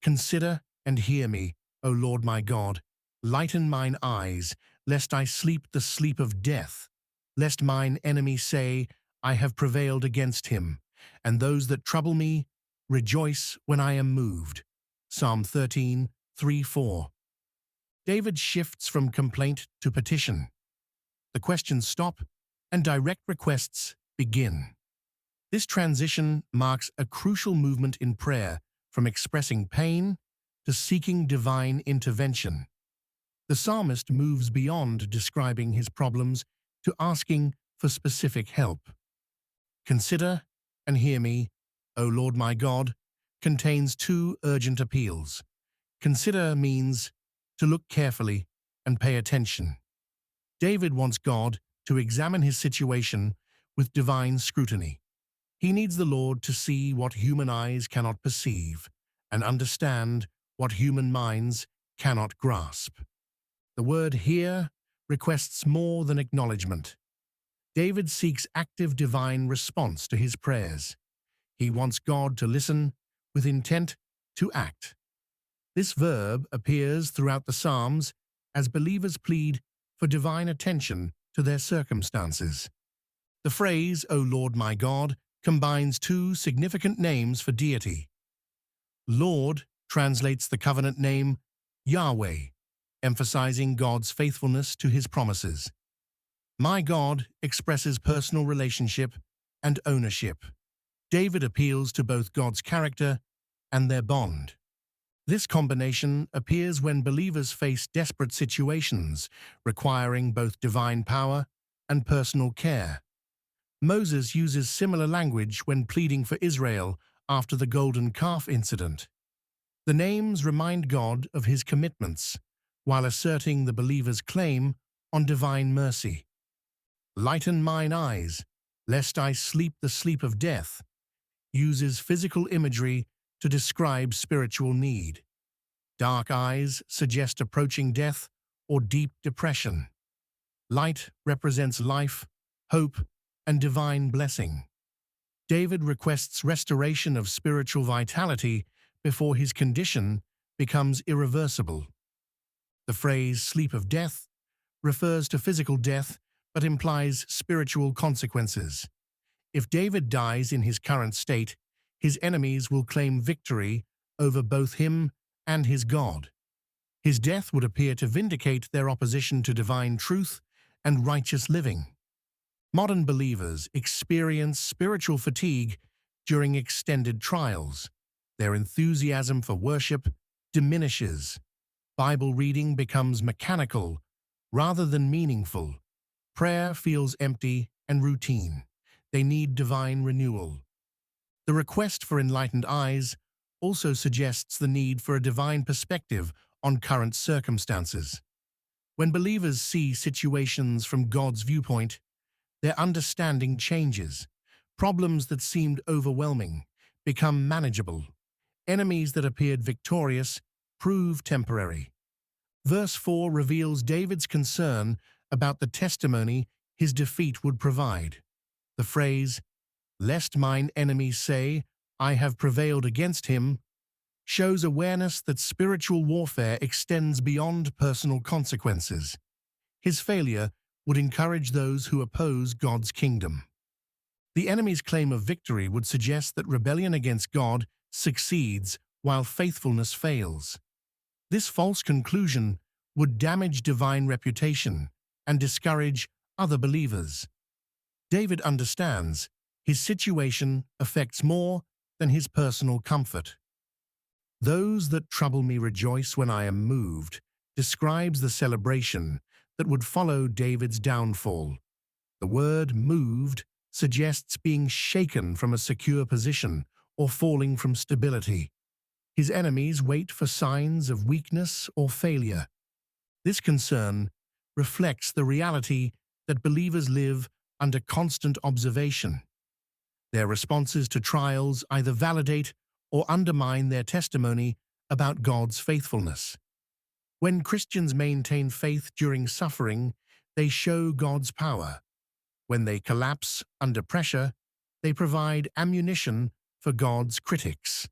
Consider and hear me, O Lord my God. Lighten mine eyes, lest I sleep the sleep of death, lest mine enemy say, I have prevailed against him, and those that trouble me rejoice when I am moved. Psalm 13, 3, 4. David shifts from complaint to petition. The questions stop, and direct requests begin. This transition marks a crucial movement in prayer, from expressing pain to seeking divine intervention. The psalmist moves beyond describing his problems to asking for specific help. Consider and hear me, O Lord my God, contains two urgent appeals. Consider means to look carefully and pay attention. David wants God to examine his situation with divine scrutiny. He needs the Lord to see what human eyes cannot perceive and understand what human minds cannot grasp. The word "hear" requests more than acknowledgement. David seeks active divine response to his prayers. He wants God to listen with intent to act. This verb appears throughout the Psalms as believers plead for divine attention to their circumstances. The phrase, O Lord my God, combines two significant names for deity. Lord translates the covenant name Yahweh, emphasizing God's faithfulness to his promises. My God expresses personal relationship and ownership. David appeals to both God's character and their bond. This combination appears when believers face desperate situations requiring both divine power and personal care. Moses uses similar language when pleading for Israel after the golden calf incident. The names remind God of his commitments, while asserting the believer's claim on divine mercy. Lighten mine eyes, lest I sleep the sleep of death, uses physical imagery to describe spiritual need. Dark eyes suggest approaching death or deep depression. Light represents life, hope, and divine blessing. David requests restoration of spiritual vitality before his condition becomes irreversible. The phrase "sleep of death" refers to physical death but implies spiritual consequences. If David dies in his current state, his enemies will claim victory over both him and his God. His death would appear to vindicate their opposition to divine truth and righteous living. Modern believers experience spiritual fatigue during extended trials. Their enthusiasm for worship diminishes. Bible reading becomes mechanical rather than meaningful. Prayer feels empty and routine. They need divine renewal. The request for enlightened eyes also suggests the need for a divine perspective on current circumstances. When believers see situations from God's viewpoint, their understanding changes. Problems that seemed overwhelming become manageable. Enemies that appeared victorious prove temporary. Verse 4 reveals David's concern about the testimony his defeat would provide. The phrase, "Lest mine enemies say, I have prevailed against him," shows awareness that spiritual warfare extends beyond personal consequences. His failure would encourage those who oppose God's kingdom. The enemy's claim of victory would suggest that rebellion against God succeeds while faithfulness fails. This false conclusion would damage divine reputation and discourage other believers. David understands his situation affects more than his personal comfort. "Those that trouble me rejoice when I am moved" describes the celebration that would follow David's downfall. The word "moved" suggests being shaken from a secure position or falling from stability. His enemies wait for signs of weakness or failure. This concern reflects the reality that believers live under constant observation. Their responses to trials either validate or undermine their testimony about God's faithfulness. When Christians maintain faith during suffering, they show God's power. When they collapse under pressure, they provide ammunition for God's critics.